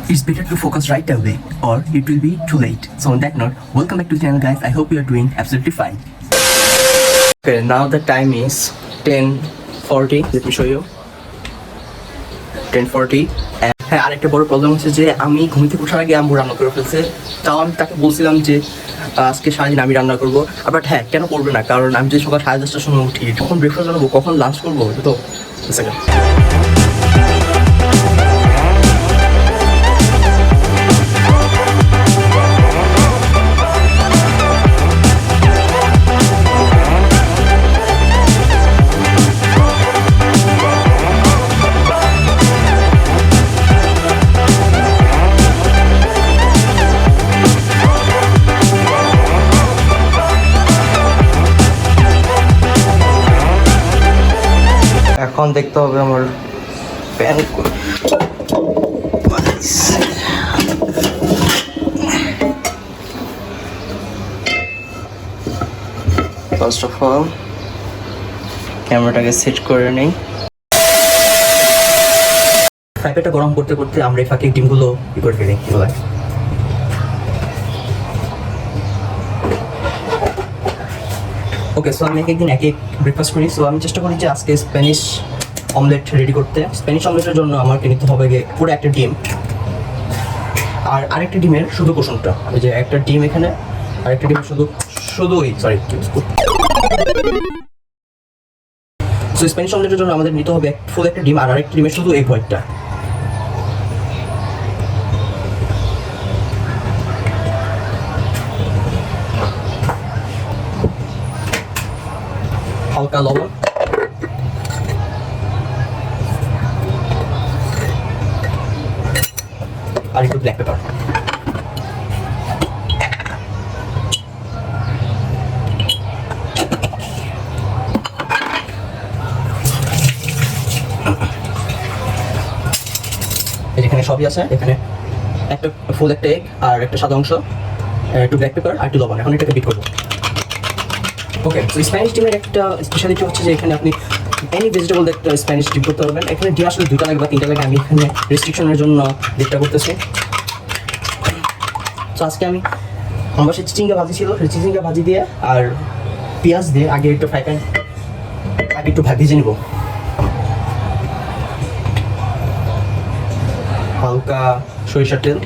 it's better to focus right away or it will be too late. So on that note, welcome back to the channel guys. I hope you are doing absolutely fine. Okay, now the time is 10:40. Let me show you. 10:40. হ্যাঁ, আরেকটা বড় problem হচ্ছে যে আমি ঘুম থেকে ওঠার আগে আম্মু রান্না করে ফেলছে। তাও আমি তাকে বলছিলাম যে আজকে সারাদিন আমি রান্না করবো। বাট হ্যাঁ, কেন করবে না, কারণ আমি যদি সকাল 10:30টার সময় উঠি, কখন ব্রেকফাস্ট বানাবো, কখন লাঞ্চ করবো, তো এখন দেখতে হবে আমার প্যান। ফার্স্ট অফ অল ক্যামেরাটাকে সেট করে নেই। ফ্রাই প্যানটা গরম করতে করতে আমরা এই ফাঁকে ডিমগুলো করে ফেলি, কি বলে। ওকে, সো আমি একদিন এক এক ব্রেকফাস্ট করি। সো আমি চেষ্টা করি যে আজকে স্প্যানিশ অমলেট রেডি করতে। স্প্যানিশ অমলেটের জন্য আমাকে নিতে হবে পুরো একটা ডিম আর আরেকটা ডিমের শুধু কুসুমটা। এই যে একটা ডিম এখানে, আরেকটা ডিমের শুধুই সো স্প্যানিশ অমলেটের জন্য আমাদের নিতে হবে ফুল একটা ডিম আর আরেকটা ডিমের শুধু এগ হোয়াইটটা। হালকা লবণ, আর একটু ব্ল্যাক পেপার। এখানে সবই আছে, এখানে একটা ফুল একটা এগ আর একটা সাদা অংশ, একটু ব্ল্যাক পেপার আর একটু লবণ। এখন এটাকে বিট করবো। ওকে, তো স্প্যানিশ ডিমের একটা স্পেশালিটি হচ্ছে যে এখানে আপনি এনি ভেজিটেবল একটা স্প্যানিশ ডিম করতে পারবেন। এখানে ডিম আসলে 2টা লাগে বা 3টা লাগে, আমি এখানে রেস্ট্রিকশনের জন্য 2টা করতেছি। তো আজকে আমি আমার বাসায় চিচিঙ্গা ভাজি ছিল, সেই চিচিঙ্গা ভাজি দিয়ে আর পেঁয়াজ দিয়ে আগে একটু ফ্রাই প্যান একটু ভেজে নিব। হালকা সরিষার তেল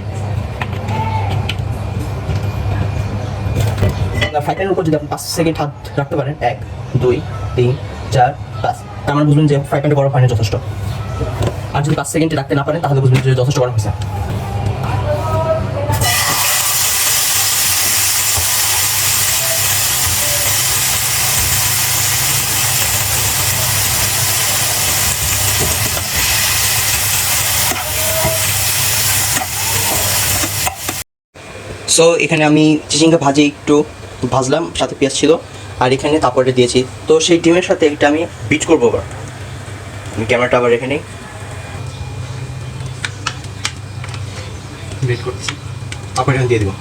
ফ্রাই প্যানের উপর যদি আপনি 5 সেকেন্ড হাত রাখতে পারেন, 1 2 3 4 5, তার মানে বুঝবেন যে ফ্রাই প্যানটা গরম হয়নি যথেষ্ট। আর যদি 5 সেকেন্ডে রাখতে না পারেন তাহলে বুঝবেন যে যথেষ্ট গরম হয়েছে। সো এখানে আমি চিচিঙ্গা ভাজি একটু ভাজলাম, সাথে পেঁয়াজ ছিল, আর এখানে তারপরে দিয়েছি। তো সেই ডিমের সাথে এটা আমি বিট করবো। আবার আমি ক্যামেরাটা আবার এখানে বিট করছি, তারপরে এখানে দিয়ে দেবো।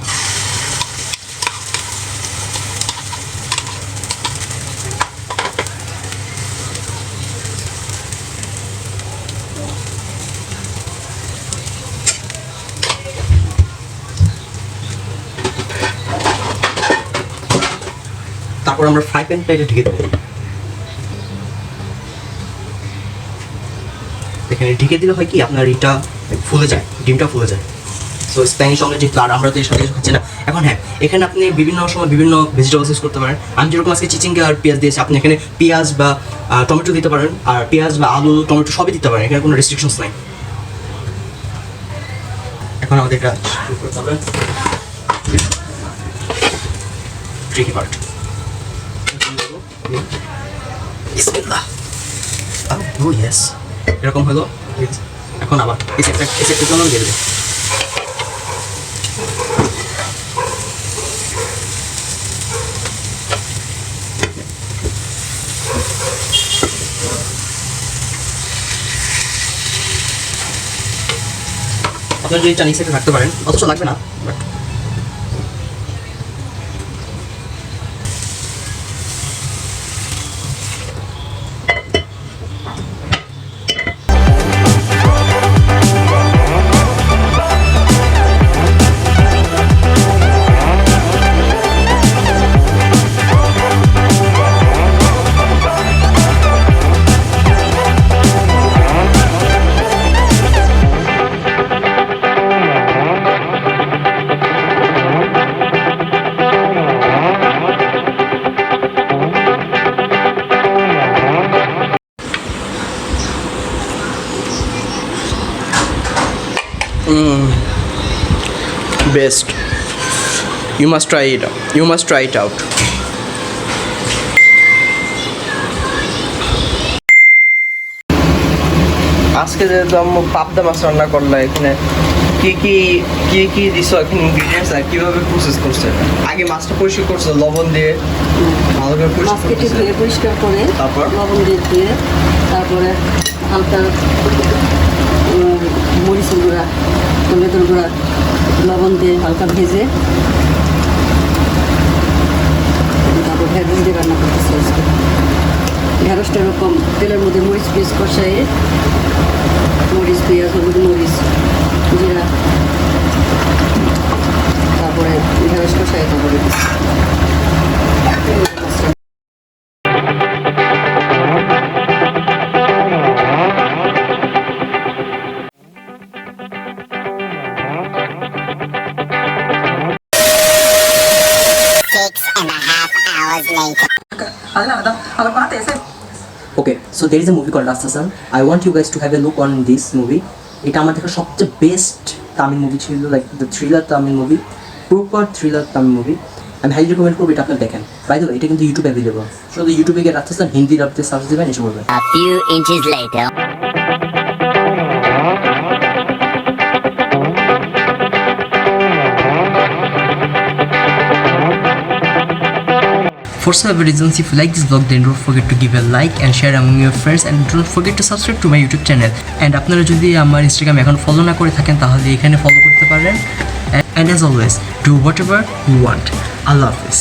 তারপর আমরা ফ্রাই প্যানটা এটা ঢেকে দেবো। এখানে ঢেকে দিলে হয় কি, আপনার এটা ফুলে যায়, ডিমটা ফুলে যায়। সো স্প্যানিশ অমলেট যেহেতু, আর আমরা তো এর সাথে খাচ্ছি না। এখন হ্যাঁ, এখানে আপনি বিভিন্ন সময় বিভিন্ন ভেজিটেবলস ইউজ করতে পারেন। আমি যেরকম আজকে চিচিঙ্গা আর পেঁয়াজ দিয়েছি, আপনি এখানে পেঁয়াজ বা টমেটো দিতে পারেন, আর পেঁয়াজ বা আলু টমেটো সবই দিতে পারেন, এখানে কোনো রেস্ট্রিকশনস নাই। এখন আমাদের এটা শুরু করতে হবে, ট্রিকি পার্ট। বিসমিল্লাহ। ও ইয়েস, এরকম হলো। এখন আবার এই সেটটা দিয়ে দেবে। আপনার যদি চান এই সেটে রাখতে পারেন, অথচ লাগবে না, but Best. You must try it. You must try it out. আজকে যেহেতু আম্মু পাবদা মাছ রান্না করলো, এখানে কি কি কি কি দিছো, এখানে ইনগ্রিডিয়েন্টস আর কিভাবে প্রসেস করছে? আগে মাছটা পরিষ্কার করছে লবণ দিয়ে, ভালো করে মাছ কেটে ধুয়ে পরিষ্কার করে তারপর লবণ দিয়ে ধুয়ে, তারপরে হালকা মরিচের গুঁড়া, টমেটোর গুঁড়া, লবণ দিয়ে হালকা ভেজে তারপর ঢেঁড়স দিয়ে রান্না করতেছি আজকে। ঢেঁড়সটা এরকম তেলের মধ্যে মরিচ পেঁয়াজ কষাইয়ে, মরিচ পেঁয়াজ হলুদ মরিচ জিরা, তারপরে ঢেঁড়স কষাই তারপরে Okay, so there is a movie called Rasta San. I want you guys to have a look on this movie. এটা আমার দেখা সবচেয়ে বেস্ট তামিল মুভি ছিল, like the thriller Tamil movie, proper thriller Tamil movie. আমি হাইলি রিকমেন্ড করবো এটা আপনারা দেখেন। বাই দ্য ওয়ে এটা কিন্তু ইউটিউবে অ্যাভেলেবল, শুধু ইউটিউবে গিয়ে রাস্তা সান হিন্দি রাখতে সার্চ দেবেন, এসে বলবেন। A few inches later. For several reasons, if you like this vlog, then don't forget to give a like and share among your friends, and don't forget to subscribe to my YouTube channel. And আপনারা যদি আমার Instagram এখন follow না করে থাকেন তাহলে এখানে follow করতে পারেন। And as always, do whatever you want. Allah Hafiz.